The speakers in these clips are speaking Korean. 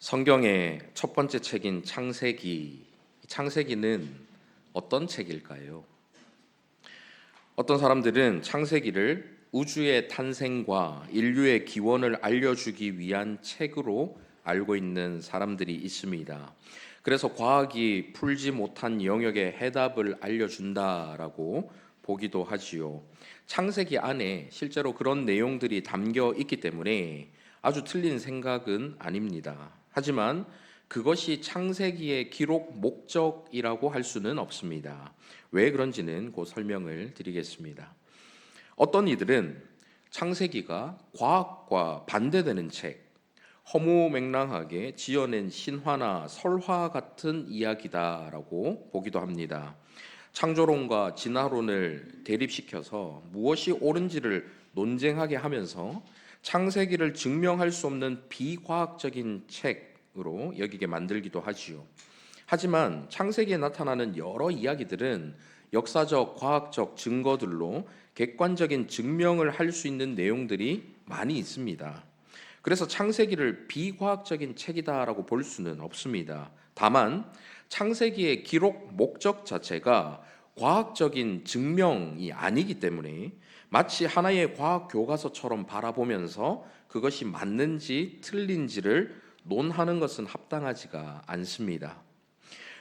성경의 첫 번째 책인 창세기. 창세기는 어떤 책일까요? 어떤 사람들은 창세기를 우주의 탄생과 인류의 기원을 알려주기 위한 책으로 알고 있는 사람들이 있습니다. 그래서 과학이 풀지 못한 영역의 해답을 알려준다라고 보기도 하지요. 창세기 안에 실제로 그런 내용들이 담겨 있기 때문에 아주 틀린 생각은 아닙니다. 하지만 그것이 창세기의 기록 목적이라고 할 수는 없습니다. 왜 그런지는 곧 설명을 드리겠습니다. 어떤 이들은 창세기가 과학과 반대되는 책, 허무맹랑하게 지어낸 신화나 설화 같은 이야기다라고 보기도 합니다. 창조론과 진화론을 대립시켜서 무엇이 옳은지를 논쟁하게 하면서 창세기를 증명할 수 없는 비과학적인 책으로 여기게 만들기도 하지요. 하지만 창세기에 나타나는 여러 이야기들은 역사적, 과학적 증거들로 객관적인 증명을 할 수 있는 내용들이 많이 있습니다. 그래서 창세기를 비과학적인 책이다라고 볼 수는 없습니다. 다만 창세기의 기록 목적 자체가 과학적인 증명이 아니기 때문에 마치 하나의 과학 교과서처럼 바라보면서 그것이 맞는지 틀린지를 논하는 것은 합당하지가 않습니다.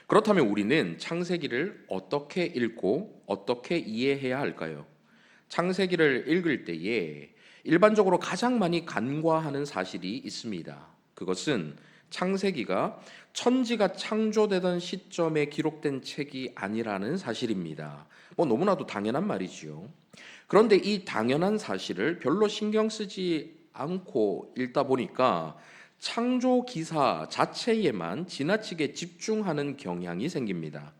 그렇다면 우리는 창세기를 어떻게 읽고 어떻게 이해해야 할까요? 창세기를 읽을 때에 일반적으로 가장 많이 간과하는 사실이 있습니다. 그것은 창세기가 천지가 창조되던 시점에 기록된 책이 아니라는 사실입니다. 너무나도 당연한 말이지요. 그런데 이 당연한 사실을 별로 신경 쓰지 않고 읽다 보니까 창조 기사 자체에만 지나치게 집중하는 경향이 생깁니다.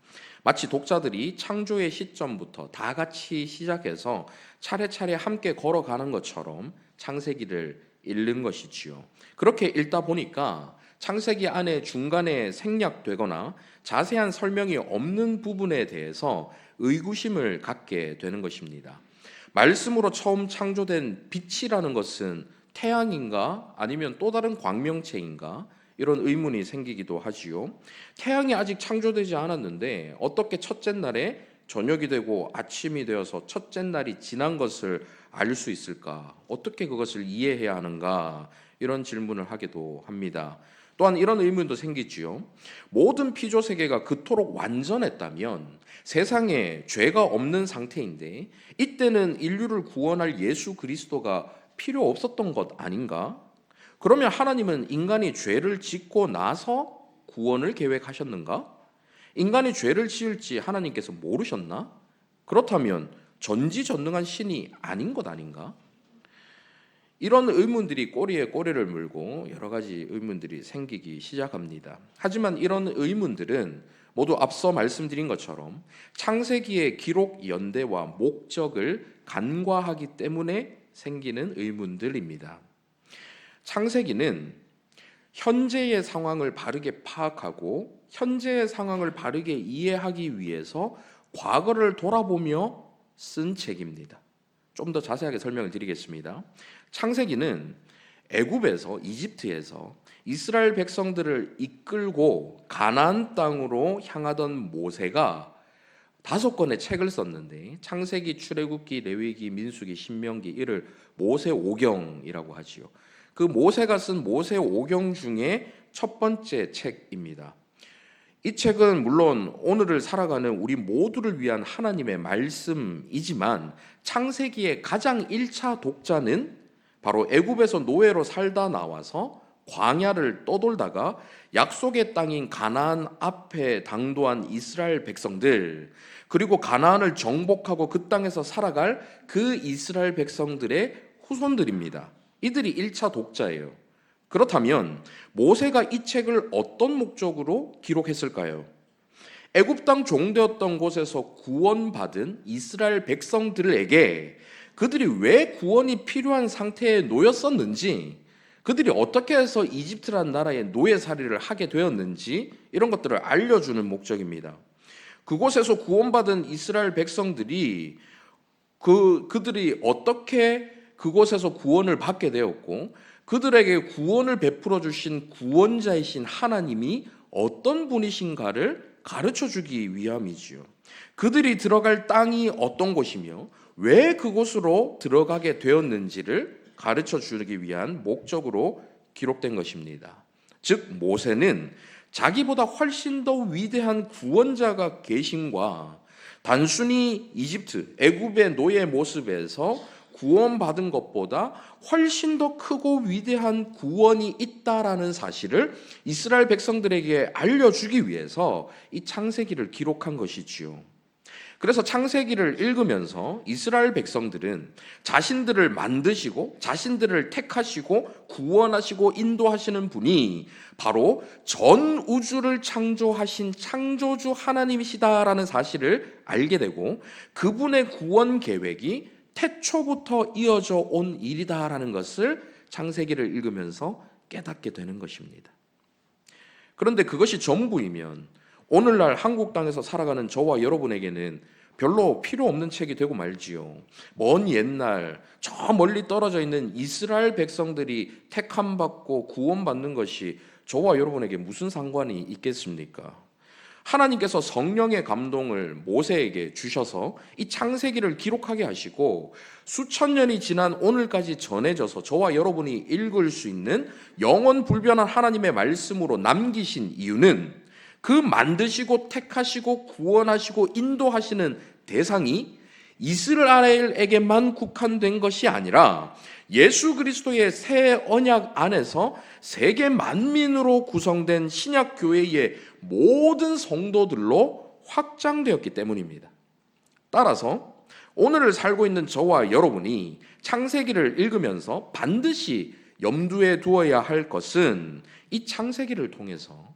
마치 독자들이 창조의 시점부터 다 같이 시작해서 차례차례 함께 걸어가는 것처럼 창세기를 읽는 것이지요. 그렇게 읽다 보니까 창세기 안에 중간에 생략되거나 자세한 설명이 없는 부분에 대해서 의구심을 갖게 되는 것입니다. 말씀으로 처음 창조된 빛이라는 것은 태양인가 아니면 또 다른 광명체인가 이런 의문이 생기기도 하지요. 태양이 아직 창조되지 않았는데 어떻게 첫째 날에 저녁이 되고 아침이 되어서 첫째 날이 지난 것을 알 수 있을까? 어떻게 그것을 이해해야 하는가? 이런 질문을 하기도 합니다. 또한 이런 의문도 생기지요. 모든 피조 세계가 그토록 완전했다면 세상에 죄가 없는 상태인데 이때는 인류를 구원할 예수 그리스도가 필요 없었던 것 아닌가? 그러면 하나님은 인간이 죄를 짓고 나서 구원을 계획하셨는가? 인간이 죄를 지을지 하나님께서 모르셨나? 그렇다면 전지전능한 신이 아닌 것 아닌가? 이런 의문들이 꼬리에 꼬리를 물고 여러 가지 의문들이 생기기 시작합니다. 하지만 이런 의문들은 모두 앞서 말씀드린 것처럼 창세기의 기록 연대와 목적을 간과하기 때문에 생기는 의문들입니다. 창세기는 현재의 상황을 바르게 파악하고 현재의 상황을 바르게 이해하기 위해서 과거를 돌아보며 쓴 책입니다. 좀 더 자세하게 설명을 드리겠습니다. 창세기는 애굽에서 이집트에서 이스라엘 백성들을 이끌고 가나안 땅으로 향하던 모세가 5권의 책을 썼는데 창세기, 출애굽기, 레위기, 민수기, 신명기 이를 모세 오경이라고 하지요. 그 모세가 쓴 모세 오경 중에 첫 번째 책입니다. 이 책은 물론 오늘을 살아가는 우리 모두를 위한 하나님의 말씀이지만 창세기의 가장 1차 독자는 바로 애굽에서 노예로 살다 나와서 광야를 떠돌다가 약속의 땅인 가나안 앞에 당도한 이스라엘 백성들, 그리고 가나안을 정복하고 그 땅에서 살아갈 그 이스라엘 백성들의 후손들입니다. 이들이 1차 독자예요. 그렇다면 모세가 이 책을 어떤 목적으로 기록했을까요? 애굽 땅 종되었던 곳에서 구원받은 이스라엘 백성들에게 그들이 왜 구원이 필요한 상태에 놓였었는지, 그들이 어떻게 해서 이집트라는 나라의 노예살이를 하게 되었는지 이런 것들을 알려주는 목적입니다. 그곳에서 구원받은 이스라엘 백성들이 그들이 어떻게 그곳에서 구원을 받게 되었고 그들에게 구원을 베풀어 주신 구원자이신 하나님이 어떤 분이신가를 가르쳐 주기 위함이지요. 그들이 들어갈 땅이 어떤 곳이며 왜 그곳으로 들어가게 되었는지를 가르쳐 주기 위한 목적으로 기록된 것입니다. 즉 모세는 자기보다 훨씬 더 위대한 구원자가 계심과 단순히 이집트, 애굽의 노예 모습에서 구원받은 것보다 훨씬 더 크고 위대한 구원이 있다라는 사실을 이스라엘 백성들에게 알려주기 위해서 이 창세기를 기록한 것이지요. 그래서 창세기를 읽으면서 이스라엘 백성들은 자신들을 만드시고 자신들을 택하시고 구원하시고 인도하시는 분이 바로 전 우주를 창조하신 창조주 하나님이시다라는 사실을 알게 되고 그분의 구원 계획이 태초부터 이어져 온 일이다라는 것을 창세기를 읽으면서 깨닫게 되는 것입니다. 그런데 그것이 전부이면 오늘날 한국 땅에서 살아가는 저와 여러분에게는 별로 필요 없는 책이 되고 말지요. 먼 옛날 저 멀리 떨어져 있는 이스라엘 백성들이 택함 받고 구원받는 것이 저와 여러분에게 무슨 상관이 있겠습니까? 하나님께서 성령의 감동을 모세에게 주셔서 이 창세기를 기록하게 하시고 수천 년이 지난 오늘까지 전해져서 저와 여러분이 읽을 수 있는 영원 불변한 하나님의 말씀으로 남기신 이유는 그 만드시고 택하시고 구원하시고 인도하시는 대상이 이스라엘에게만 국한된 것이 아니라 예수 그리스도의 새 언약 안에서 세계 만민으로 구성된 신약 교회의 모든 성도들로 확장되었기 때문입니다. 따라서 오늘을 살고 있는 저와 여러분이 창세기를 읽으면서 반드시 염두에 두어야 할 것은 이 창세기를 통해서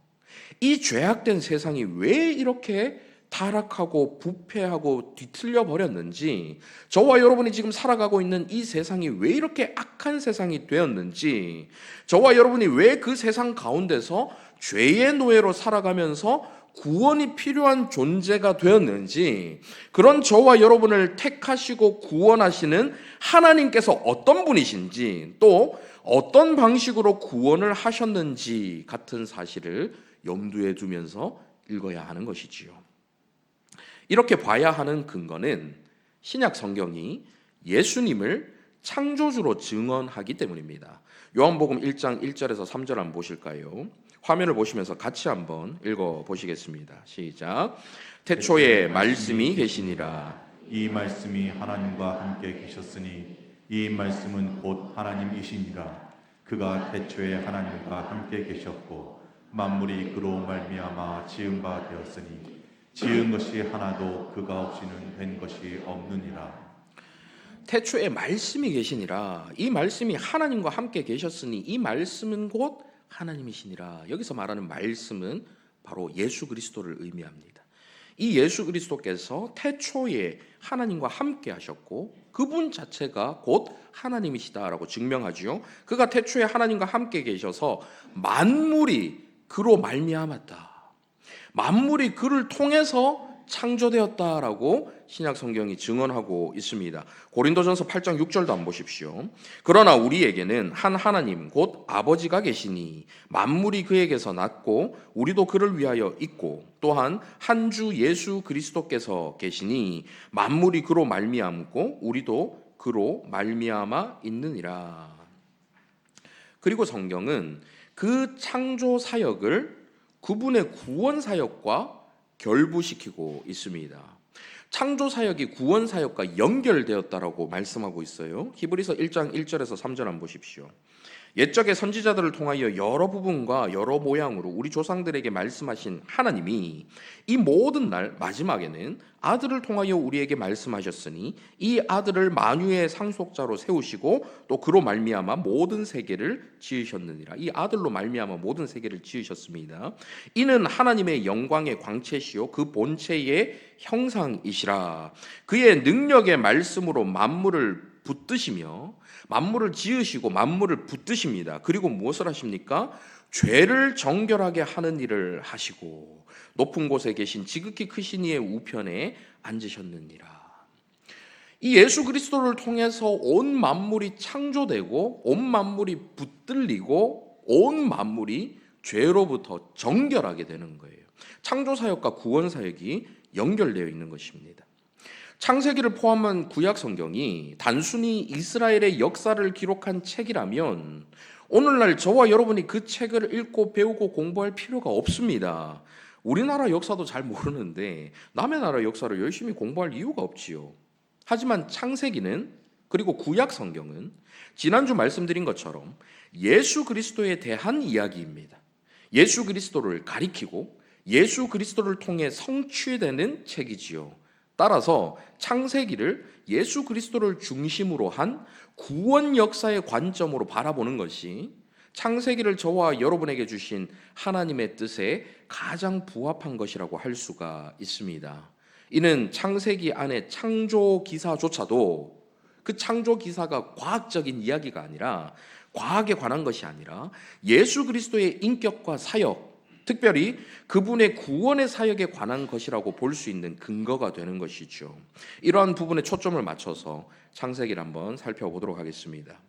이 죄악된 세상이 왜 이렇게 타락하고 부패하고 뒤틀려 버렸는지, 저와 여러분이 지금 살아가고 있는 이 세상이 왜 이렇게 악한 세상이 되었는지, 저와 여러분이 왜 그 세상 가운데서 죄의 노예로 살아가면서 구원이 필요한 존재가 되었는지, 그런 저와 여러분을 택하시고 구원하시는 하나님께서 어떤 분이신지, 또 어떤 방식으로 구원을 하셨는지 같은 사실을 염두에 두면서 읽어야 하는 것이지요. 이렇게 봐야 하는 근거는 신약 성경이 예수님을 창조주로 증언하기 때문입니다. 요한복음 1장 1절에서 3절 한번 보실까요? 화면을 보시면서 같이 한번 읽어보시겠습니다. 시작. 태초에 말씀이 계시니라. 이 말씀이 하나님과 함께 계셨으니 이 말씀은 곧 하나님이시니라. 그가 태초에 하나님과 함께 계셨고 만물이 그로 말미암아 지은 바 되었으니 지은 것이 하나도 그가 없이는 된 것이 없느니라. 태초에 말씀이 계시니라. 이 말씀이 하나님과 함께 계셨으니 이 말씀은 곧 하나님이시니라. 여기서 말하는 말씀은 바로 예수 그리스도를 의미합니다. 이 예수 그리스도께서 태초에 하나님과 함께 하셨고 그분 자체가 곧 하나님이시다라고 증명하지요. 그가 태초에 하나님과 함께 계셔서 만물이 그로 말미암았다. 만물이 그를 통해서 창조되었다라고 신약 성경이 증언하고 있습니다. 고린도전서 8장 6절도 한번 보십시오. 그러나 우리에게는 한 하나님 곧 아버지가 계시니 만물이 그에게서 났고 우리도 그를 위하여 있고 또한 한 주 예수 그리스도께서 계시니 만물이 그로 말미암고 우리도 그로 말미암아 있느니라. 그리고 성경은 그 창조 사역을 그분의 구원 사역과 결부시키고 있습니다. 창조 사역이 구원 사역과 연결되었다라고 말씀하고 있어요. 히브리서 1장 1절에서 3절 한번 보십시오. 옛적의 선지자들을 통하여 여러 부분과 여러 모양으로 우리 조상들에게 말씀하신 하나님이 이 모든 날 마지막에는 아들을 통하여 우리에게 말씀하셨으니 이 아들을 만유의 상속자로 세우시고 또 그로 말미암아 모든 세계를 지으셨느니라. 이 아들로 말미암아 모든 세계를 지으셨습니다. 이는 하나님의 영광의 광채시요 그 본체의 형상이시라. 그의 능력의 말씀으로 만물을 붙드시며 만물을 지으시고 만물을 붙드십니다. 그리고 무엇을 하십니까? 죄를 정결하게 하는 일을 하시고 높은 곳에 계신 지극히 크신 이의 우편에 앉으셨느니라. 이 예수 그리스도를 통해서 온 만물이 창조되고 온 만물이 붙들리고 온 만물이 죄로부터 정결하게 되는 거예요. 창조 사역과 구원 사역이 연결되어 있는 것입니다. 창세기를 포함한 구약 성경이 단순히 이스라엘의 역사를 기록한 책이라면 오늘날 저와 여러분이 그 책을 읽고 배우고 공부할 필요가 없습니다. 우리나라 역사도 잘 모르는데 남의 나라 역사를 열심히 공부할 이유가 없지요. 하지만 창세기는, 그리고 구약 성경은 지난주 말씀드린 것처럼 예수 그리스도에 대한 이야기입니다. 예수 그리스도를 가리키고 예수 그리스도를 통해 성취되는 책이지요. 따라서 창세기를 예수 그리스도를 중심으로 한 구원 역사의 관점으로 바라보는 것이 창세기를 저와 여러분에게 주신 하나님의 뜻에 가장 부합한 것이라고 할 수가 있습니다. 이는 창세기 안에 창조 기사조차도 그 창조 기사가 과학적인 이야기가 아니라, 과학에 관한 것이 아니라 예수 그리스도의 인격과 사역, 특별히 그분의 구원의 사역에 관한 것이라고 볼 수 있는 근거가 되는 것이죠. 이러한 부분에 초점을 맞춰서 창세기를 한번 살펴보도록 하겠습니다.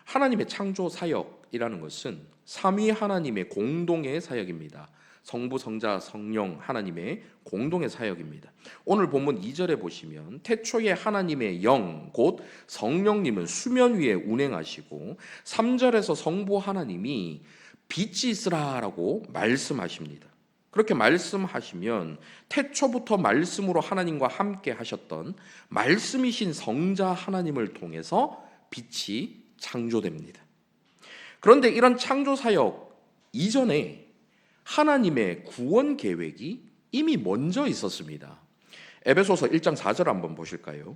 하나님의 창조 사역이라는 것은 삼위 하나님의 공동의 사역입니다. 성부, 성자, 성령 하나님의 공동의 사역입니다. 오늘 본문 2절에 보시면 태초에 하나님의 영 곧 성령님은 수면 위에 운행하시고 3절에서 성부 하나님이 빛이 있으라라고 말씀하십니다. 그렇게 말씀하시면 태초부터 말씀으로 하나님과 함께 하셨던 말씀이신 성자 하나님을 통해서 빛이 창조됩니다. 그런데 이런 창조 사역 이전에 하나님의 구원 계획이 이미 먼저 있었습니다. 에베소서 1장 4절 한번 보실까요?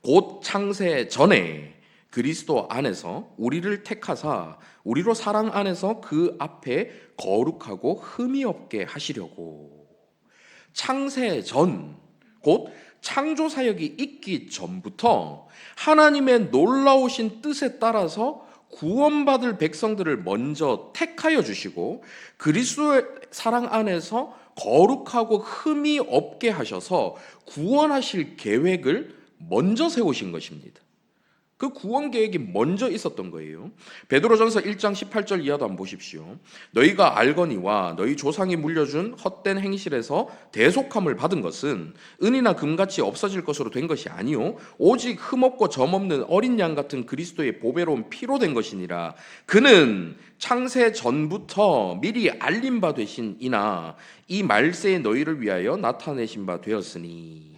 곧 창세 전에 그리스도 안에서 우리를 택하사 우리로 사랑 안에서 그 앞에 거룩하고 흠이 없게 하시려고. 창세 전, 곧 창조 사역이 있기 전부터 하나님의 놀라우신 뜻에 따라서 구원받을 백성들을 먼저 택하여 주시고 그리스도의 사랑 안에서 거룩하고 흠이 없게 하셔서 구원하실 계획을 먼저 세우신 것입니다. 그 구원 계획이 먼저 있었던 거예요. 베드로전서 1장 18절 이하도 한번 보십시오. 너희가 알거니와 너희 조상이 물려준 헛된 행실에서 대속함을 받은 것은 은이나 금같이 없어질 것으로 된 것이 아니요 오직 흠없고 점없는 어린 양 같은 그리스도의 보배로운 피로 된 것이니라. 그는 창세 전부터 미리 알린 바 되신 이나 이 말세에 너희를 위하여 나타내신 바 되었으니.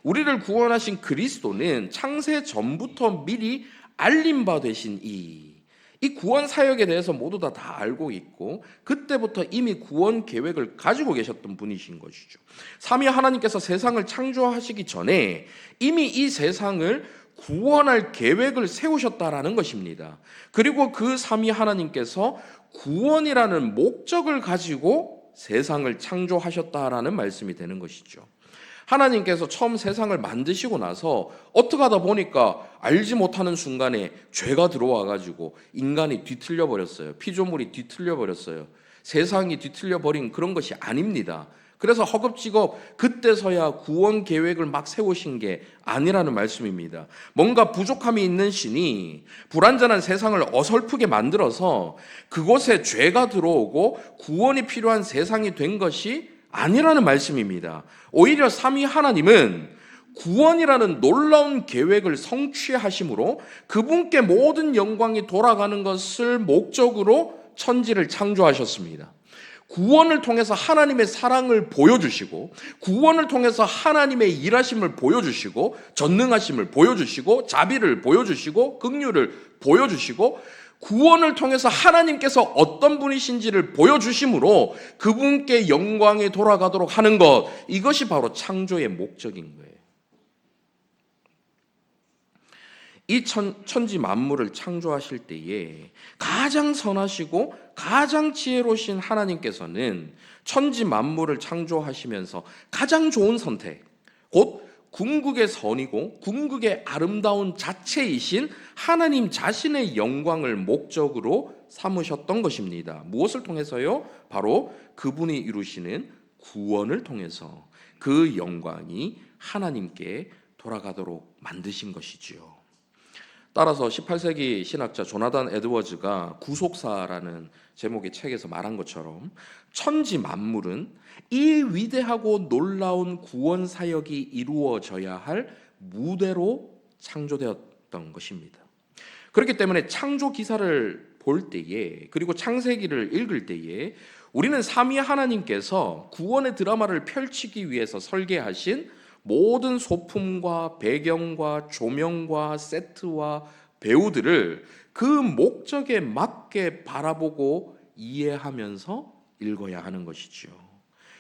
우리를 구원하신 그리스도는 창세 전부터 미리 알림 바 되신 이 구원 사역에 대해서 모두 다 알고 있고 그때부터 이미 구원 계획을 가지고 계셨던 분이신 것이죠. 삼위 하나님께서 세상을 창조하시기 전에 이미 이 세상을 구원할 계획을 세우셨다라는 것입니다. 그리고 그 삼위 하나님께서 구원이라는 목적을 가지고 세상을 창조하셨다라는 말씀이 되는 것이죠. 하나님께서 처음 세상을 만드시고 나서 어떻게 하다 보니까 알지 못하는 순간에 죄가 들어와 가지고 인간이 뒤틀려 버렸어요. 피조물이 뒤틀려 버렸어요. 세상이 뒤틀려 버린 그런 것이 아닙니다. 그래서 허겁지겁 그때서야 구원 계획을 막 세우신 게 아니라는 말씀입니다. 뭔가 부족함이 있는 신이 불완전한 세상을 어설프게 만들어서 그곳에 죄가 들어오고 구원이 필요한 세상이 된 것이 아니라는 말씀입니다. 오히려 삼위 하나님은 구원이라는 놀라운 계획을 성취하심으로 그분께 모든 영광이 돌아가는 것을 목적으로 천지를 창조하셨습니다. 구원을 통해서 하나님의 사랑을 보여주시고 구원을 통해서 하나님의 일하심을 보여주시고 전능하심을 보여주시고 자비를 보여주시고 긍휼을 보여주시고 구원을 통해서 하나님께서 어떤 분이신지를 보여주심으로 그분께 영광이 돌아가도록 하는 것, 이것이 바로 창조의 목적인 거예요. 이 천지 만물을 창조하실 때에 가장 선하시고 가장 지혜로우신 하나님께서는 천지 만물을 창조하시면서 가장 좋은 선택, 곧 궁극의 선이고 궁극의 아름다운 자체이신 하나님 자신의 영광을 목적으로 삼으셨던 것입니다. 무엇을 통해서요? 바로 그분이 이루시는 구원을 통해서 그 영광이 하나님께 돌아가도록 만드신 것이지요. 따라서 18세기 신학자 조나단 에드워즈가 구속사라는 제목의 책에서 말한 것처럼 천지 만물은 이 위대하고 놀라운 구원 사역이 이루어져야 할 무대로 창조되었던 것입니다. 그렇기 때문에 창조 기사를 볼 때에, 그리고 창세기를 읽을 때에 우리는 삼위 하나님께서 구원의 드라마를 펼치기 위해서 설계하신 모든 소품과 배경과 조명과 세트와 배우들을 그 목적에 맞게 바라보고 이해하면서 읽어야 하는 것이죠.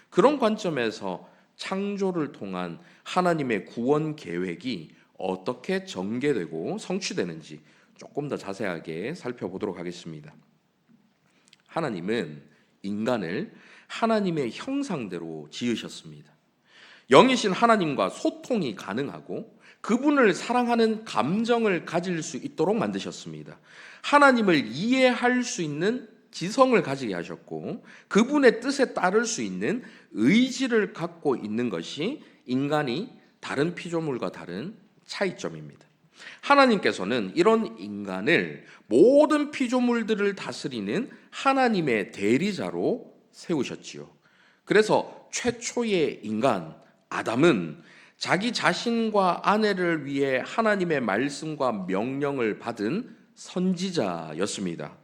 그런 관점에서 창조를 통한 하나님의 구원 계획이 어떻게 전개되고 성취되는지 조금 더 자세하게 살펴보도록 하겠습니다. 하나님은 인간을 하나님의 형상대로 지으셨습니다. 영이신 하나님과 소통이 가능하고 그분을 사랑하는 감정을 가질 수 있도록 만드셨습니다. 하나님을 이해할 수 있는 지성을 가지게 하셨고 그분의 뜻에 따를 수 있는 의지를 갖고 있는 것이 인간이 다른 피조물과 다른 차이점입니다. 하나님께서는 이런 인간을 모든 피조물들을 다스리는 하나님의 대리자로 세우셨지요. 그래서 최초의 인간 아담은 자기 자신과 아내를 위해 하나님의 말씀과 명령을 받은 선지자였습니다.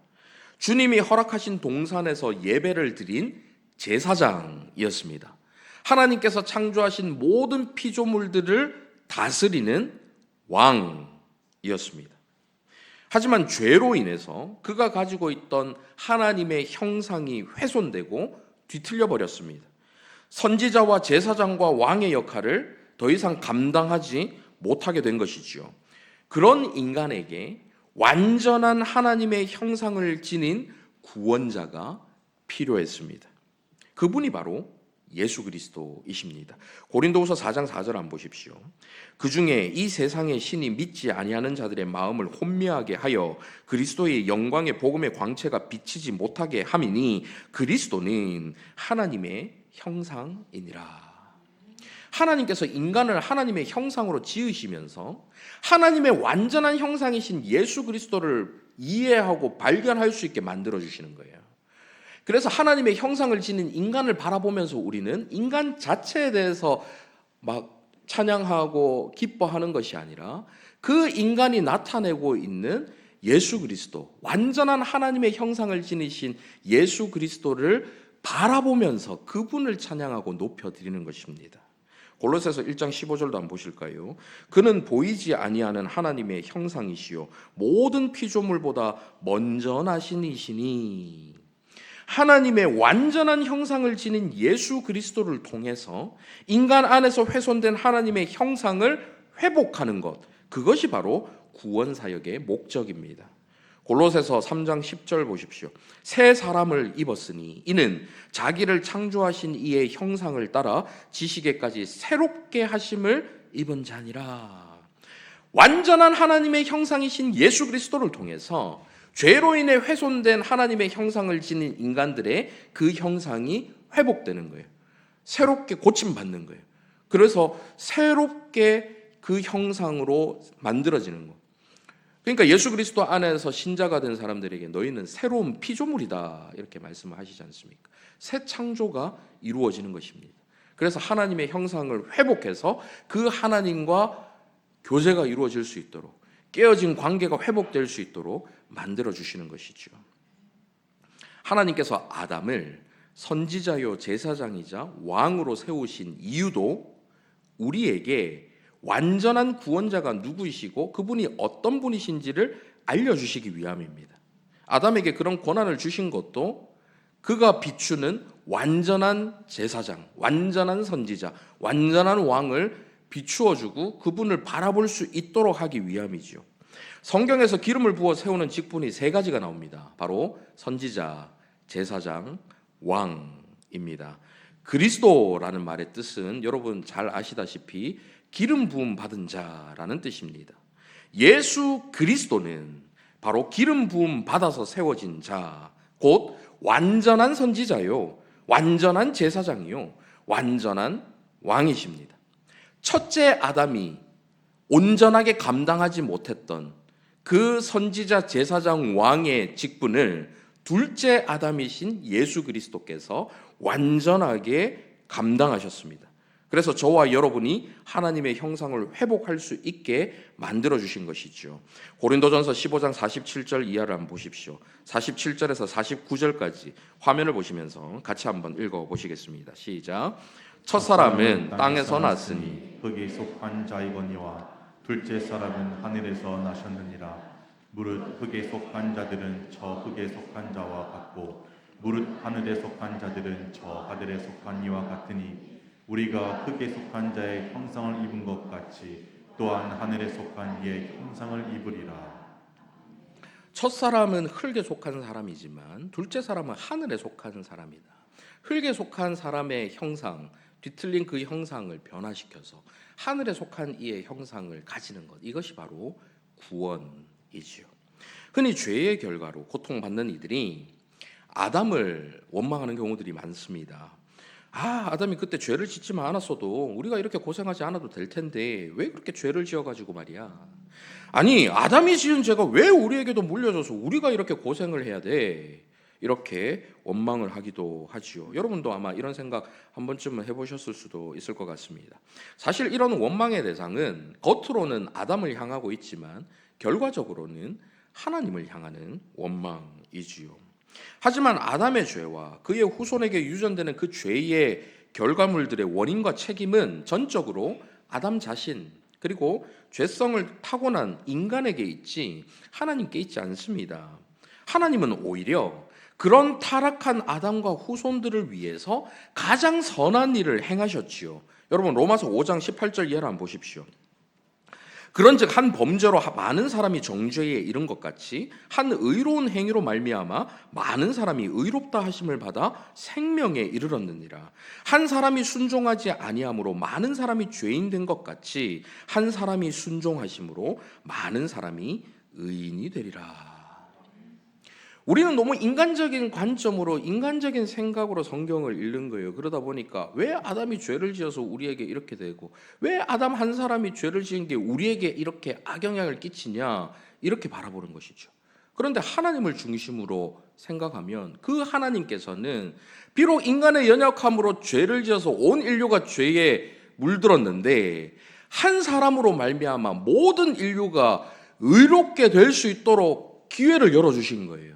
주님이 허락하신 동산에서 예배를 드린 제사장이었습니다. 하나님께서 창조하신 모든 피조물들을 다스리는 왕이었습니다. 하지만 죄로 인해서 그가 가지고 있던 하나님의 형상이 훼손되고 뒤틀려 버렸습니다. 선지자와 제사장과 왕의 역할을 더 이상 감당하지 못하게 된 것이지요. 그런 인간에게 완전한 하나님의 형상을 지닌 구원자가 필요했습니다. 그분이 바로 예수 그리스도이십니다. 고린도후서 4장 4절 한번 보십시오. 그 중에 이 세상의 신이 믿지 아니하는 자들의 마음을 혼미하게 하여 그리스도의 영광의 복음의 광채가 비치지 못하게 함이니 그리스도는 하나님의 형상이니라. 하나님께서 인간을 하나님의 형상으로 지으시면서 하나님의 완전한 형상이신 예수 그리스도를 이해하고 발견할 수 있게 만들어 주시는 거예요. 그래서 하나님의 형상을 지닌 인간을 바라보면서 우리는 인간 자체에 대해서 막 찬양하고 기뻐하는 것이 아니라 그 인간이 나타내고 있는 예수 그리스도, 완전한 하나님의 형상을 지니신 예수 그리스도를 바라보면서 그분을 찬양하고 높여드리는 것입니다. 골로새서 1장 15절도 한번 보실까요? 그는 보이지 아니하는 하나님의 형상이시요 모든 피조물보다 먼저 나신 이시니. 하나님의 완전한 형상을 지닌 예수 그리스도를 통해서 인간 안에서 훼손된 하나님의 형상을 회복하는 것, 그것이 바로 구원 사역의 목적입니다. 골로새서 3장 10절 보십시오. 새 사람을 입었으니 이는 자기를 창조하신 이의 형상을 따라 지식에까지 새롭게 하심을 입은 자니라. 완전한 하나님의 형상이신 예수 그리스도를 통해서 죄로 인해 훼손된 하나님의 형상을 지닌 인간들의 그 형상이 회복되는 거예요. 새롭게 고침받는 거예요. 그래서 새롭게 그 형상으로 만들어지는 거. 그러니까 예수 그리스도 안에서 신자가 된 사람들에게 너희는 새로운 피조물이다 이렇게 말씀을 하시지 않습니까? 새 창조가 이루어지는 것입니다. 그래서 하나님의 형상을 회복해서 그 하나님과 교제가 이루어질 수 있도록, 깨어진 관계가 회복될 수 있도록 만들어 주시는 것이죠. 하나님께서 아담을 선지자요 제사장이자 왕으로 세우신 이유도 우리에게 완전한 구원자가 누구이시고 그분이 어떤 분이신지를 알려주시기 위함입니다. 아담에게 그런 권한을 주신 것도 그가 비추는 완전한 제사장, 완전한 선지자, 완전한 왕을 비추어주고 그분을 바라볼 수 있도록 하기 위함이죠. 성경에서 기름을 부어 세우는 직분이 세 가지가 나옵니다. 바로 선지자, 제사장, 왕입니다. 그리스도라는 말의 뜻은 여러분 잘 아시다시피 기름 부음 받은 자라는 뜻입니다. 예수 그리스도는 바로 기름 부음 받아서 세워진 자, 곧 완전한 선지자요, 완전한 제사장이요, 완전한 왕이십니다. 첫째 아담이 온전하게 감당하지 못했던 그 선지자 제사장 왕의 직분을 둘째 아담이신 예수 그리스도께서 완전하게 감당하셨습니다. 그래서 저와 여러분이 하나님의 형상을 회복할 수 있게 만들어 주신 것이죠. 고린도전서 15장 47절 이하를 한번 보십시오. 47절에서 49절까지 화면을 보시면서 같이 한번 읽어 보시겠습니다. 시작. 첫 사람은 땅에서 났으니 흙에 속한 자이거니와 둘째 사람은 하늘에서 나셨느니라. 무릇 흙에 속한 자들은 저 흙에 속한 자와 같고 무릇 하늘에 속한 자들은 저 하늘에 속한 이와 같으니 우리가 흙에 속한 자의 형상을 입은 것 같이 또한 하늘에 속한 이의 형상을 입으리라. 첫 사람은 흙에 속한 사람이지만 둘째 사람은 하늘에 속한 사람이다. 흙에 속한 사람의 형상, 뒤틀린 그 형상을 변화시켜서 하늘에 속한 이의 형상을 가지는 것, 이것이 바로 구원이지요. 흔히 죄의 결과로 고통받는 이들이 아담을 원망하는 경우들이 많습니다. 아담이 그때 죄를 짓지만 않았어도 우리가 이렇게 고생하지 않아도 될 텐데 왜 그렇게 죄를 지어가지고 말이야. 아니, 아담이 지은 죄가 왜 우리에게도 물려줘서 우리가 이렇게 고생을 해야 돼. 이렇게 원망을 하기도 하지요. 여러분도 아마 이런 생각 한 번쯤은 해보셨을 수도 있을 것 같습니다. 사실 이런 원망의 대상은 겉으로는 아담을 향하고 있지만 결과적으로는 하나님을 향하는 원망이지요. 하지만 아담의 죄와 그의 후손에게 유전되는 그 죄의 결과물들의 원인과 책임은 전적으로 아담 자신 그리고 죄성을 타고난 인간에게 있지 하나님께 있지 않습니다. 하나님은 오히려 그런 타락한 아담과 후손들을 위해서 가장 선한 일을 행하셨지요. 여러분 로마서 5장 18절 이하를 한번 보십시오. 그런즉 한 범죄로 많은 사람이 정죄에 이른 것 같이 한 의로운 행위로 말미암아 많은 사람이 의롭다 하심을 받아 생명에 이르렀느니라. 한 사람이 순종하지 아니함으로 많은 사람이 죄인 된 것 같이 한 사람이 순종하심으로 많은 사람이 의인이 되리라. 우리는 너무 인간적인 관점으로 인간적인 생각으로 성경을 읽는 거예요. 그러다 보니까 왜 아담이 죄를 지어서 우리에게 이렇게 되고 왜 아담 한 사람이 죄를 지은 게 우리에게 이렇게 악영향을 끼치냐 이렇게 바라보는 것이죠. 그런데 하나님을 중심으로 생각하면 그 하나님께서는 비록 인간의 연약함으로 죄를 지어서 온 인류가 죄에 물들었는데 한 사람으로 말미암아 모든 인류가 의롭게 될 수 있도록 기회를 열어주신 거예요.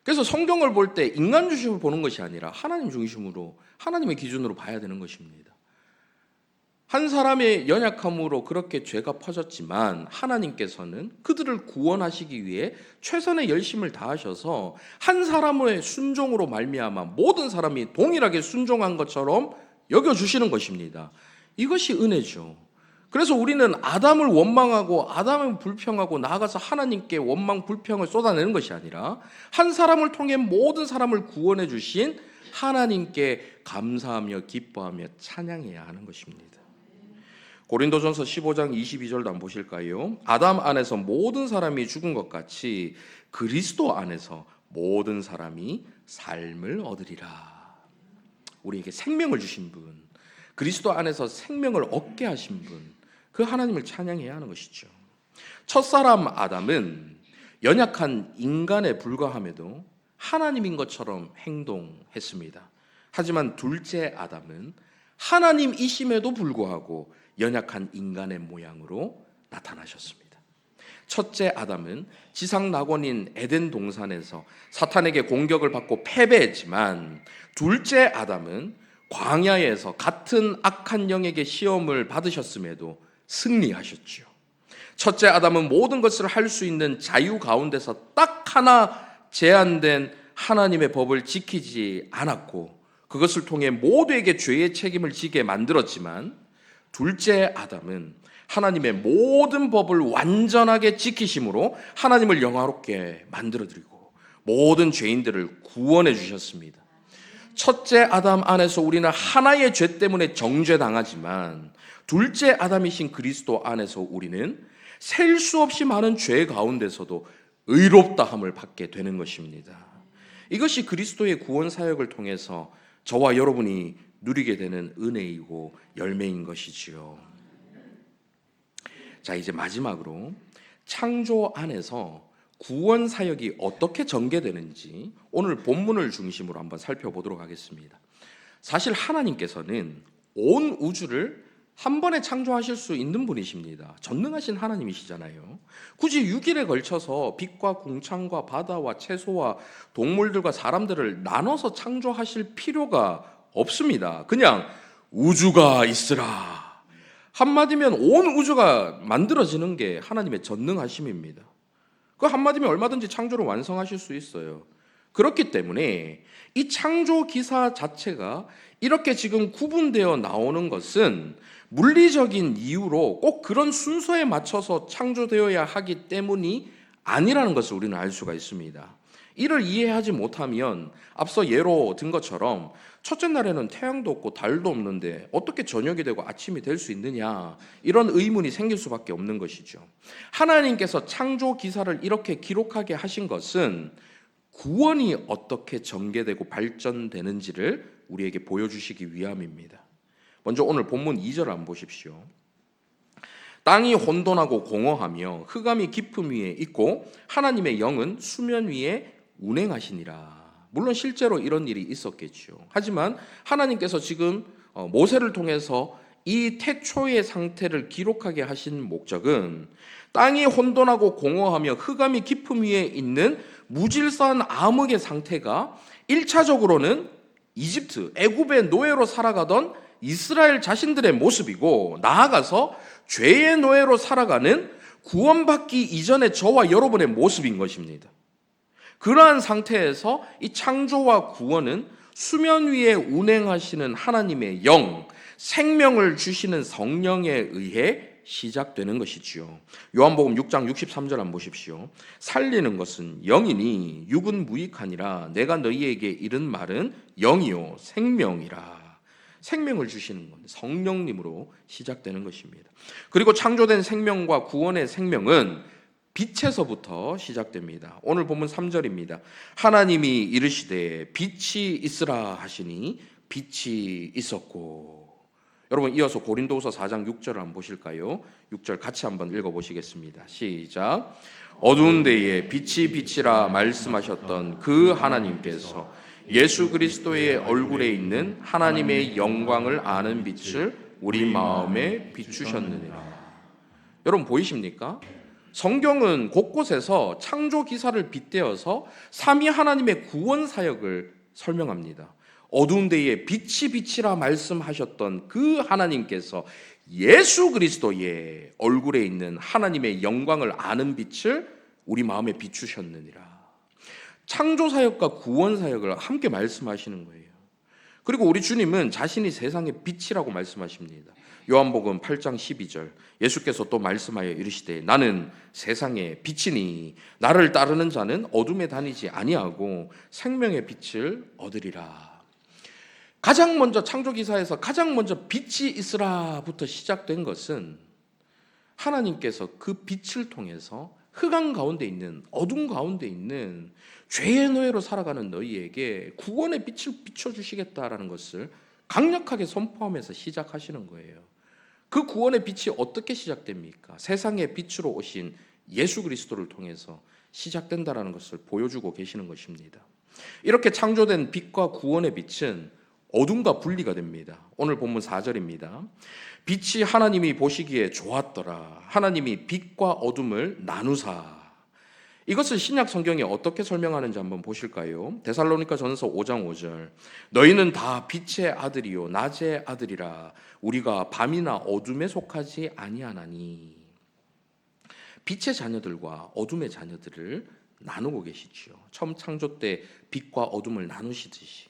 그래서 성경을 볼 때 인간 중심으로 보는 것이 아니라 하나님 중심으로 하나님의 기준으로 봐야 되는 것입니다. 한 사람의 연약함으로 그렇게 죄가 퍼졌지만 하나님께서는 그들을 구원하시기 위해 최선의 열심을 다하셔서 한 사람의 순종으로 말미암아 모든 사람이 동일하게 순종한 것처럼 여겨주시는 것입니다. 이것이 은혜죠. 그래서 우리는 아담을 원망하고 아담을 불평하고 나아가서 하나님께 원망 불평을 쏟아내는 것이 아니라 한 사람을 통해 모든 사람을 구원해 주신 하나님께 감사하며 기뻐하며 찬양해야 하는 것입니다. 고린도전서 15장 22절도 한번 보실까요? 아담 안에서 모든 사람이 죽은 것 같이 그리스도 안에서 모든 사람이 삶을 얻으리라. 우리에게 생명을 주신 분, 그리스도 안에서 생명을 얻게 하신 분, 그 하나님을 찬양해야 하는 것이죠. 첫사람 아담은 연약한 인간에 불과함에도 하나님인 것처럼 행동했습니다. 하지만 둘째 아담은 하나님이심에도 불구하고 연약한 인간의 모양으로 나타나셨습니다. 첫째 아담은 지상 낙원인 에덴 동산에서 사탄에게 공격을 받고 패배했지만 둘째 아담은 광야에서 같은 악한 영에게 시험을 받으셨음에도 승리하셨지요. 첫째 아담은 모든 것을 할 수 있는 자유 가운데서 딱 하나 제한된 하나님의 법을 지키지 않았고 그것을 통해 모두에게 죄의 책임을 지게 만들었지만 둘째 아담은 하나님의 모든 법을 완전하게 지키심으로 하나님을 영화롭게 만들어드리고 모든 죄인들을 구원해 주셨습니다. 첫째 아담 안에서 우리는 하나의 죄 때문에 정죄당하지만 둘째 아담이신 그리스도 안에서 우리는 셀 수 없이 많은 죄 가운데서도 의롭다함을 받게 되는 것입니다. 이것이 그리스도의 구원 사역을 통해서 저와 여러분이 누리게 되는 은혜이고 열매인 것이지요. 자, 이제 마지막으로 창조 안에서 구원 사역이 어떻게 전개되는지 오늘 본문을 중심으로 한번 살펴보도록 하겠습니다. 사실 하나님께서는 온 우주를 한 번에 창조하실 수 있는 분이십니다. 전능하신 하나님이시잖아요. 굳이 6일에 걸쳐서 빛과 궁창과 바다와 채소와 동물들과 사람들을 나눠서 창조하실 필요가 없습니다. 그냥 우주가 있으라. 한마디면 온 우주가 만들어지는 게 하나님의 전능하심입니다. 그 한마디면 얼마든지 창조를 완성하실 수 있어요. 그렇기 때문에 이 창조 기사 자체가 이렇게 지금 구분되어 나오는 것은 물리적인 이유로 꼭 그런 순서에 맞춰서 창조되어야 하기 때문이 아니라는 것을 우리는 알 수가 있습니다. 이를 이해하지 못하면 앞서 예로 든 것처럼 첫째 날에는 태양도 없고 달도 없는데 어떻게 저녁이 되고 아침이 될 수 있느냐, 이런 의문이 생길 수밖에 없는 것이죠. 하나님께서 창조 기사를 이렇게 기록하게 하신 것은 구원이 어떻게 전개되고 발전되는지를 우리에게 보여주시기 위함입니다. 먼저 오늘 본문 2절 한번 보십시오. 땅이 혼돈하고 공허하며 흑암이 깊음 위에 있고 하나님의 영은 수면 위에 운행하시니라. 물론 실제로 이런 일이 있었겠죠. 하지만 하나님께서 지금 모세를 통해서 이 태초의 상태를 기록하게 하신 목적은 땅이 혼돈하고 공허하며 흑암이 깊음 위에 있는 무질서한 암흑의 상태가 1차적으로는 이집트, 애굽의 노예로 살아가던 이스라엘 자신들의 모습이고, 나아가서 죄의 노예로 살아가는 구원받기 이전의 저와 여러분의 모습인 것입니다. 그러한 상태에서 이 창조와 구원은 수면 위에 운행하시는 하나님의 영, 생명을 주시는 성령에 의해 시작되는 것이지요. 요한복음 6장 63절 한번 보십시오. 살리는 것은 영이니 육은 무익하니라. 내가 너희에게 이른 말은 영이요 생명이라. 생명을 주시는 건 성령님으로 시작되는 것입니다. 그리고 창조된 생명과 구원의 생명은 빛에서부터 시작됩니다. 오늘 본문 3절입니다. 하나님이 이르시되 빛이 있으라 하시니 빛이 있었고. 여러분, 이어서 고린도후서 4장 6절을 한번 보실까요? 6절 같이 한번 읽어보시겠습니다. 시작. 어두운 데에 빛이 빛이라 말씀하셨던 그 하나님께서 예수 그리스도의 얼굴에 있는 하나님의 영광을 아는 빛을 우리 마음에 비추셨느니라. 여러분 보이십니까? 성경은 곳곳에서 창조 기사를 빗대어서 삼위 하나님의 구원 사역을 설명합니다. 어두운 데에 빛이 빛이라 말씀하셨던 그 하나님께서 예수 그리스도의 얼굴에 있는 하나님의 영광을 아는 빛을 우리 마음에 비추셨느니라. 창조 사역과 구원 사역을 함께 말씀하시는 거예요. 그리고 우리 주님은 자신이 세상의 빛이라고 말씀하십니다. 요한복음 8장 12절, 예수께서 또 말씀하여 이르시되 나는 세상의 빛이니 나를 따르는 자는 어둠에 다니지 아니하고 생명의 빛을 얻으리라. 가장 먼저 창조기사에서 가장 먼저 빛이 있으라부터 시작된 것은 하나님께서 그 빛을 통해서 흑암 가운데 있는, 어둠 가운데 있는 죄의 노예로 살아가는 너희에게 구원의 빛을 비춰주시겠다라는 것을 강력하게 선포하면서 시작하시는 거예요. 그 구원의 빛이 어떻게 시작됩니까? 세상의 빛으로 오신 예수 그리스도를 통해서 시작된다라는 것을 보여주고 계시는 것입니다. 이렇게 창조된 빛과 구원의 빛은 어둠과 분리가 됩니다. 오늘 본문 4절입니다. 빛이 하나님이 보시기에 좋았더라. 하나님이 빛과 어둠을 나누사. 이것을 신약 성경에 어떻게 설명하는지 한번 보실까요? 데살로니가 전서 5장 5절. 너희는 다 빛의 아들이요 낮의 아들이라. 우리가 밤이나 어둠에 속하지 아니하나니. 빛의 자녀들과 어둠의 자녀들을 나누고 계시지요. 처음 창조 때 빛과 어둠을 나누시듯이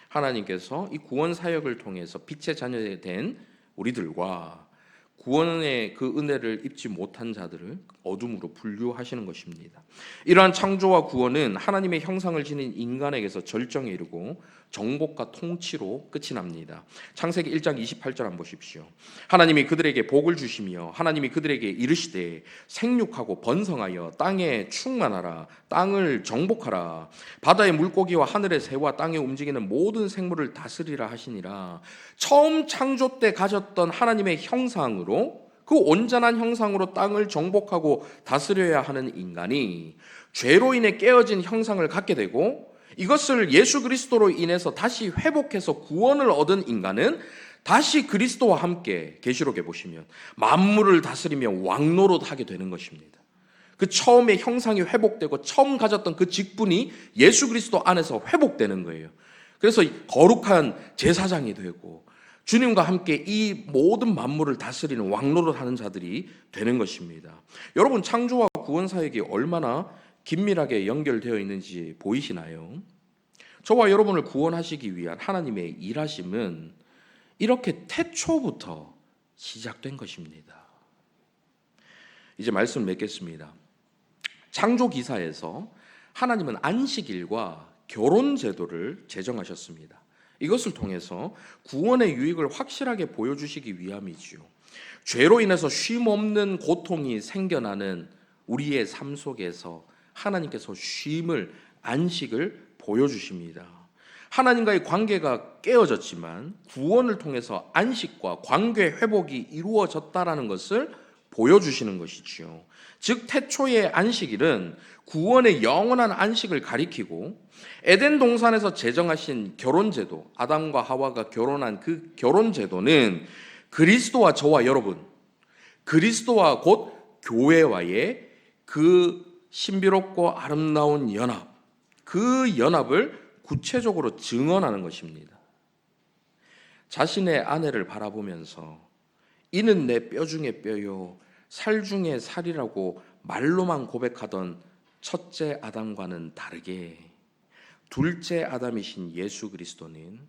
하나님께서 이 구원 사역을 통해서 빛의 자녀에 된 우리들과 구원의 그 은혜를 입지 못한 자들을 어둠으로 분류하시는 것입니다. 이러한 창조와 구원은 하나님의 형상을 지닌 인간에게서 절정에 이르고 정복과 통치로 끝이 납니다. 창세기 1장 28절 한번 보십시오. 하나님이 그들에게 복을 주시며 하나님이 그들에게 이르시되 생육하고 번성하여 땅에 충만하라. 땅을 정복하라. 바다의 물고기와 하늘의 새와 땅에 움직이는 모든 생물을 다스리라 하시니라. 처음 창조 때 가졌던 하나님의 형상으로 그 온전한 형상으로 땅을 정복하고 다스려야 하는 인간이 죄로 인해 깨어진 형상을 갖게 되고, 이것을 예수 그리스도로 인해서 다시 회복해서 구원을 얻은 인간은 다시 그리스도와 함께, 계시록에 보시면 만물을 다스리며 왕노릇하게 되는 것입니다. 그 처음에 형상이 회복되고 처음 가졌던 그 직분이 예수 그리스도 안에서 회복되는 거예요. 그래서 거룩한 제사장이 되고 주님과 함께 이 모든 만물을 다스리는 왕노릇하는 자들이 되는 것입니다. 여러분, 창조와 구원 사역이 얼마나 긴밀하게 연결되어 있는지 보이시나요? 저와 여러분을 구원하시기 위한 하나님의 일하심은 이렇게 태초부터 시작된 것입니다. 이제 말씀 맺겠습니다. 창조 기사에서 하나님은 안식일과 결혼 제도를 제정하셨습니다. 이것을 통해서 구원의 유익을 확실하게 보여주시기 위함이지요. 죄로 인해서 쉼 없는 고통이 생겨나는 우리의 삶 속에서 하나님께서 쉼을, 안식을 보여주십니다. 하나님과의 관계가 깨어졌지만 구원을 통해서 안식과 관계 회복이 이루어졌다라는 것을 보여주시는 것이지요. 즉 태초의 안식일은 구원의 영원한 안식을 가리키고, 에덴 동산에서 제정하신 결혼제도, 아담과 하와가 결혼한 그 결혼제도는 그리스도와 저와 여러분, 그리스도와 곧 교회와의 그 신비롭고 아름다운 연합, 그 연합을 구체적으로 증언하는 것입니다. 자신의 아내를 바라보면서 이는 내 뼈 중에 뼈요 살 중에 살이라고 말로만 고백하던 첫째 아담과는 다르게 둘째 아담이신 예수 그리스도는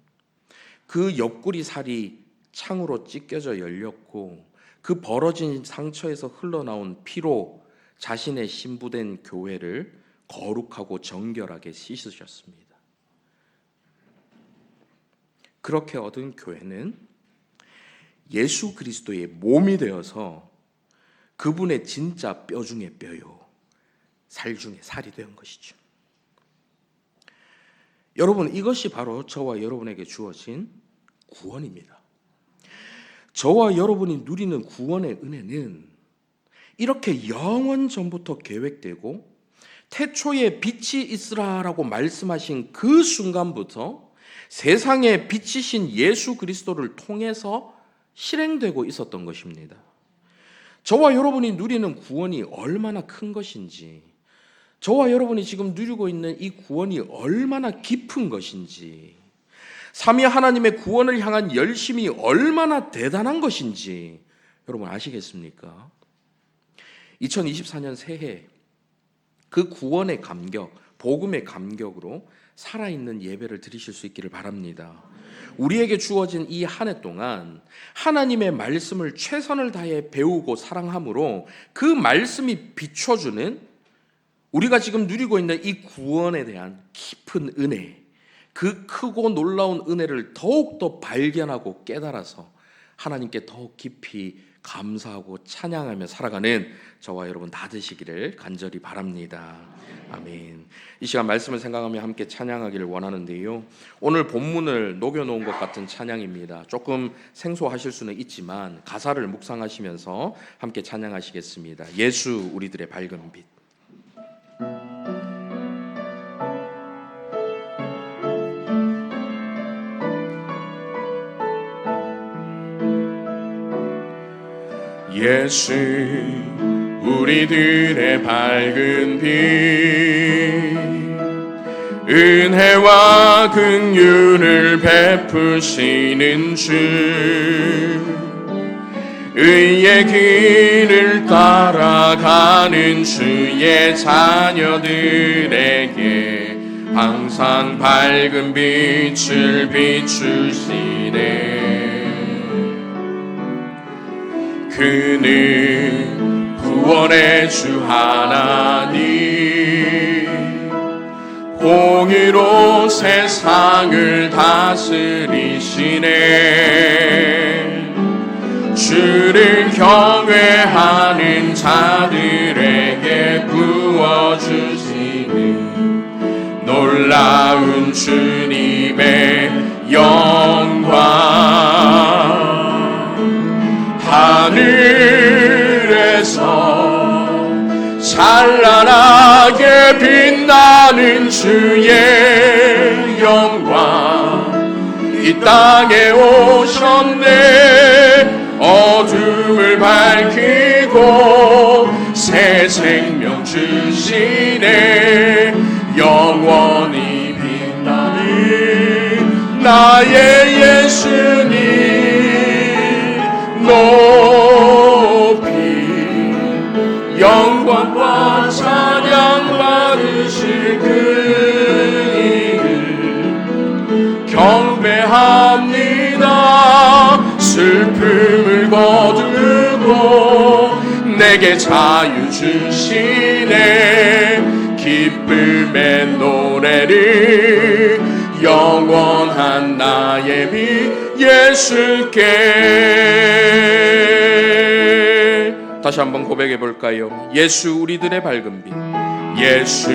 그 옆구리 살이 창으로 찢겨져 열렸고 그 벌어진 상처에서 흘러나온 피로 자신의 신부된 교회를 거룩하고 정결하게 씻으셨습니다. 그렇게 얻은 교회는 예수 그리스도의 몸이 되어서 그분의 진짜 뼈 중에 뼈요 살 중에 살이 된 것이죠. 여러분, 이것이 바로 저와 여러분에게 주어진 구원입니다. 저와 여러분이 누리는 구원의 은혜는 이렇게 영원 전부터 계획되고 태초에 빛이 있으라라고 말씀하신 그 순간부터 세상에 빛이신 예수 그리스도를 통해서 실행되고 있었던 것입니다. 저와 여러분이 누리는 구원이 얼마나 큰 것인지, 저와 여러분이 지금 누리고 있는 이 구원이 얼마나 깊은 것인지, 삼위 하나님의 구원을 향한 열심이 얼마나 대단한 것인지 여러분 아시겠습니까? 2024년 새해 그 구원의 감격, 복음의 감격으로 살아있는 예배를 드리실 수 있기를 바랍니다. 우리에게 주어진 이 한 해 동안 하나님의 말씀을 최선을 다해 배우고 사랑함으로 그 말씀이 비춰주는 우리가 지금 누리고 있는 이 구원에 대한 깊은 은혜, 그 크고 놀라운 은혜를 더욱더 발견하고 깨달아서 하나님께 더욱 깊이 감사하고 찬양하며 살아가는 저와 여러분 다 되시기를 간절히 바랍니다. 아멘. 이 시간 말씀을 생각하며 함께 찬양하기를 원하는데요, 오늘 본문을 녹여놓은 것 같은 찬양입니다. 조금 생소하실 수는 있지만 가사를 묵상하시면서 함께 찬양하시겠습니다. 예수 우리들의 밝은 빛. 예수 우리들의 밝은 빛, 은혜와 긍휼을 베푸시는 주, 의의 길을 따라가는 주의 자녀들에게 항상 밝은 빛을 비추시네. 그는 구원의 주 하나님, 공의로 세상을 다스리시네. 주를 경외하는 자들에게 부어주시는 놀라운 주님의 영광. 하늘 찬란하게 빛나는 주의 영광 이 땅에 오셨네. 어둠을 밝히고 새 생명 주시네. 영원히 빛나는 나의 예수님 높이 영광과 찬양 받으실 그 이름 경배합니다. 슬픔을 거두고 내게 자유 주시네. 기쁨의 노래를 영원한 나의 빛 예수께. 다시 한번 고백해 볼까요? 예수 우리들의 밝은 빛, 예수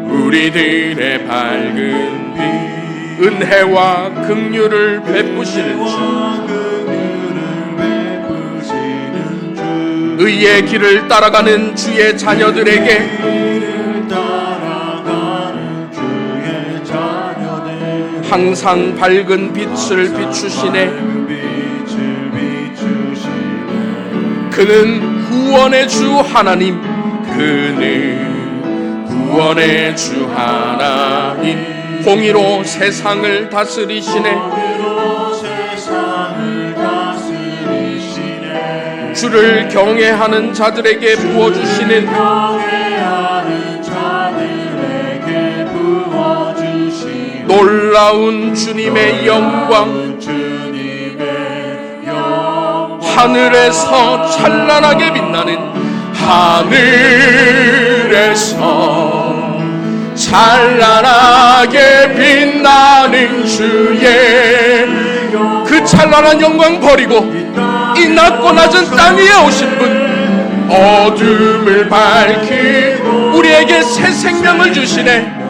우리들의 밝은 빛, 은혜와 긍휼을 베푸시는 주, 의의 길을 따라가는 주의 자녀들에게 항상 밝은 빛을 비추시네. 그는 구원의 주 하나님, 그는 구원의 주 하나님, 공의로 세상을 다스리시네. 주를 경외하는 자들에게 부어주시는 놀라운 주님의 영광, 하늘에서 찬란하게 빛나는, 하늘에서 찬란하게 빛나는 주의 그 찬란한 영광 버리고 이 낮고 낮은 땅 위에 오신 분, 어둠을 밝히 우리에게 새 생명을 주시네.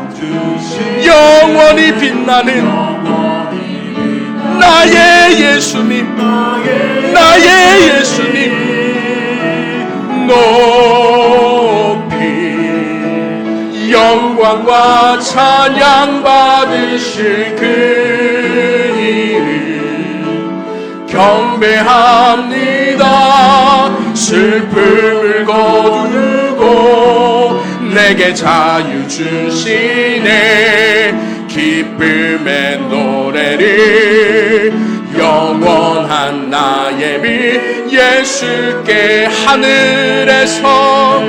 영원히 빛나는 나의 예수님, 나의 예수님 높이 영광과 찬양 받으실 그 이름 경배합니다. 슬픔을 거두고 내게 자유 주시네. 기쁨의 노래를 영원한 나의 빛 예수께. 하늘에서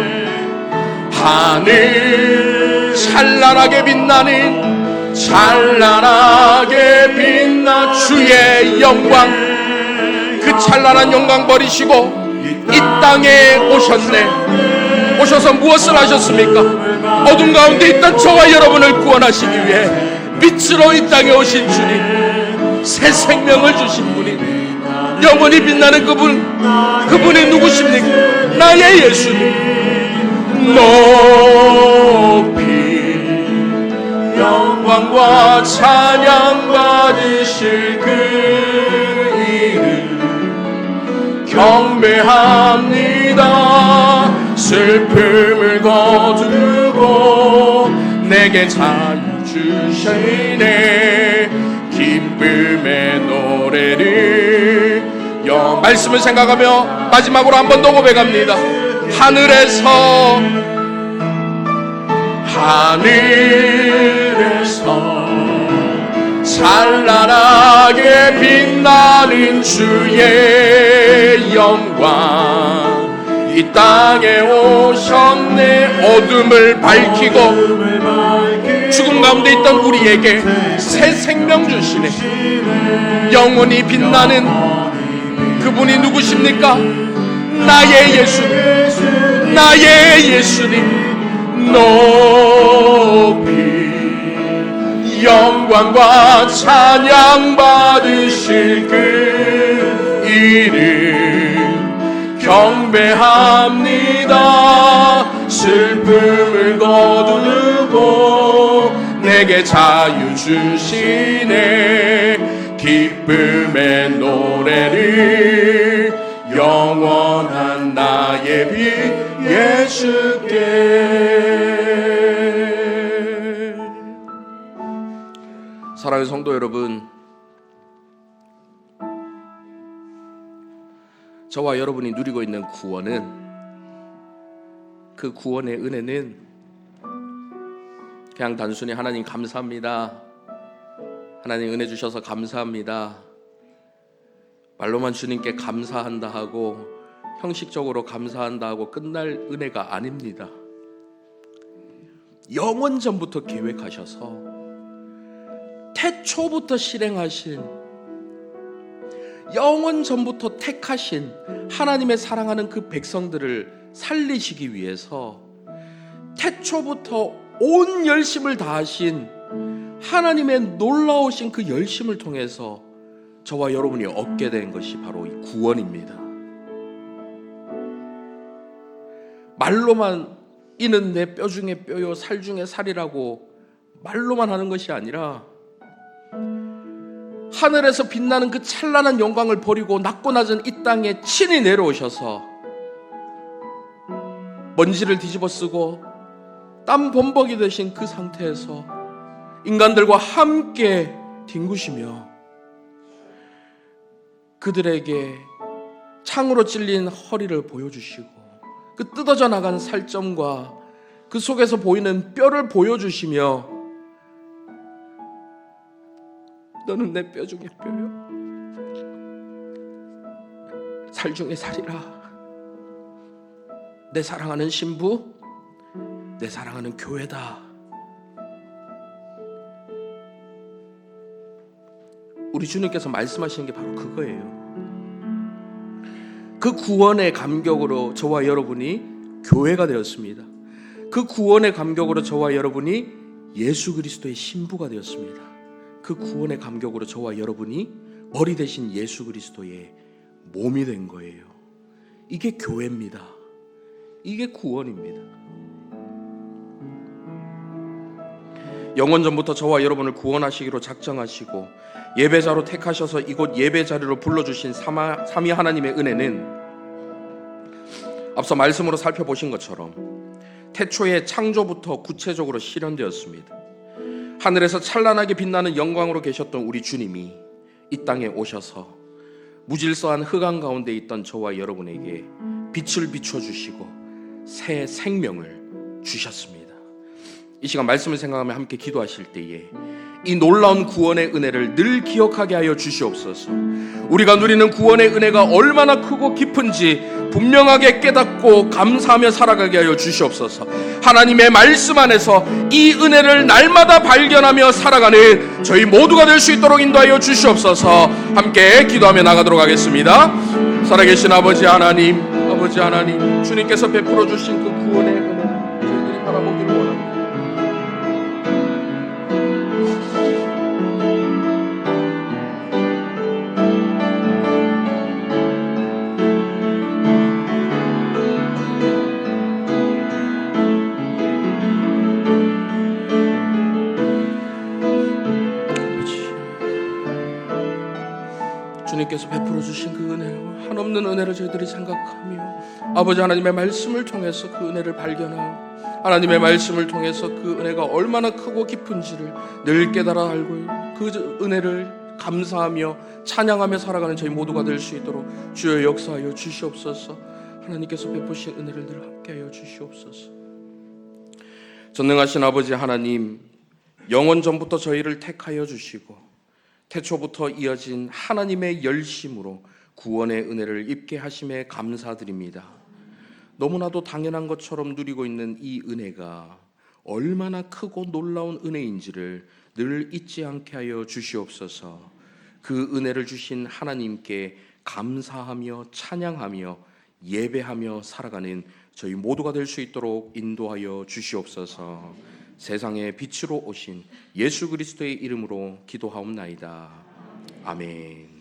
하늘 찬란하게 빛나는, 찬란하게 빛나 주의 영광, 그 찬란한 영광 버리시고 이 땅에 오셨네. 오셔서 무엇을 하셨습니까? 어둠 가운데 있던 저와 여러분을 구원하시기 위해 빛으로 이 땅에 오신 주님, 새 생명을 주신 분이, 영원히 빛나는 그분이 누구십니까? 나의 예수님 높이 영광과 찬양 받으실 그 이름 경배합니다. 슬픔을 거두고 내게 자유 주시네. 기쁨의 노래를 말씀을 생각하며 마지막으로 한 번 더 고백합니다. 하늘에서 찬란하게 빛나는 주의 영광 이 땅에 오셨네. 어둠을 밝히고 죽음 가운데 있던 우리에게 새 생명 주시네. 영원히 빛나는 그분이 누구십니까? 나의 예수님, 나의 예수님 높이 영광과 찬양 받으실 그 이름 경배합니다. 슬픔을 거두고 내게 자유 주시네. 기쁨의 노래를 영원한 나의 빛 예수께. 사랑하는 성도 여러분, 저와 여러분이 누리고 있는 구원은, 그 구원의 은혜는 그냥 단순히 하나님 감사합니다, 하나님 은혜 주셔서 감사합니다, 말로만 주님께 감사한다 하고 형식적으로 감사한다 하고 끝날 은혜가 아닙니다. 영원 전부터 계획하셔서 태초부터 실행하신, 영원 전부터 택하신 하나님의 사랑하는 그 백성들을 살리시기 위해서 태초부터 온 열심을 다하신 하나님의 놀라우신 그 열심을 통해서 저와 여러분이 얻게 된 것이 바로 이 구원입니다. 말로만 이는 내 뼈 중에 뼈요 살 중에 살이라고 말로만 하는 것이 아니라 하늘에서 빛나는 그 찬란한 영광을 버리고 낮고 낮은 이 땅에 친히 내려오셔서 먼지를 뒤집어 쓰고 땀 범벅이 되신 그 상태에서 인간들과 함께 뒹구시며 그들에게 창으로 찔린 허리를 보여주시고 그 뜯어져 나간 살점과 그 속에서 보이는 뼈를 보여주시며 너는 내 뼈 중에 뼈요 살 중에 살이라. 내 사랑하는 신부, 내 사랑하는 교회다. 우리 주님께서 말씀하시는 게 바로 그거예요. 그 구원의 감격으로 저와 여러분이 교회가 되었습니다. 그 구원의 감격으로 저와 여러분이 예수 그리스도의 신부가 되었습니다. 그 구원의 감격으로 저와 여러분이 머리 대신 예수 그리스도의 몸이 된 거예요. 이게 교회입니다. 이게 구원입니다. 영원 전부터 저와 여러분을 구원하시기로 작정하시고 예배자로 택하셔서 이곳 예배자리로 불러주신 삼위 하나님의 은혜는 앞서 말씀으로 살펴보신 것처럼 태초의 창조부터 구체적으로 실현되었습니다. 하늘에서 찬란하게 빛나는 영광으로 계셨던 우리 주님이 이 땅에 오셔서 무질서한 흑암 가운데 있던 저와 여러분에게 빛을 비춰주시고 새 생명을 주셨습니다. 이 시간 말씀을 생각하며 함께 기도하실 때에 이 놀라운 구원의 은혜를 늘 기억하게 하여 주시옵소서. 우리가 누리는 구원의 은혜가 얼마나 크고 깊은지 분명하게 깨닫고 감사하며 살아가게 하여 주시옵소서. 하나님의 말씀 안에서 이 은혜를 날마다 발견하며 살아가는 저희 모두가 될 수 있도록 인도하여 주시옵소서. 함께 기도하며 나가도록 하겠습니다. 살아계신 아버지 하나님, 아버지 하나님, 주님께서 베풀어 주신 그 구원의 은혜를 저희들이 바라보기를 원합니다. 주님께서 베풀어 주신 그 은혜, 한없는 은혜를 저희들이 생각하며 아버지 하나님의 말씀을 통해서 그 은혜를 발견하고 하나님의 말씀을 통해서 그 은혜가 얼마나 크고 깊은지를 늘 깨달아 알고 그 은혜를 감사하며 찬양하며 살아가는 저희 모두가 될 수 있도록 주여 역사하여 주시옵소서. 하나님께서 베푸신 은혜를 늘 함께하여 주시옵소서. 전능하신 아버지 하나님, 영원 전부터 저희를 택하여 주시고 태초부터 이어진 하나님의 열심으로 구원의 은혜를 입게 하심에 감사드립니다. 너무나도 당연한 것처럼 누리고 있는 이 은혜가 얼마나 크고 놀라운 은혜인지를 늘 잊지 않게 하여 주시옵소서. 그 은혜를 주신 하나님께 감사하며 찬양하며 예배하며 살아가는 저희 모두가 될 수 있도록 인도하여 주시옵소서. 세상의 빛으로 오신 예수 그리스도의 이름으로 기도하옵나이다. 아멘.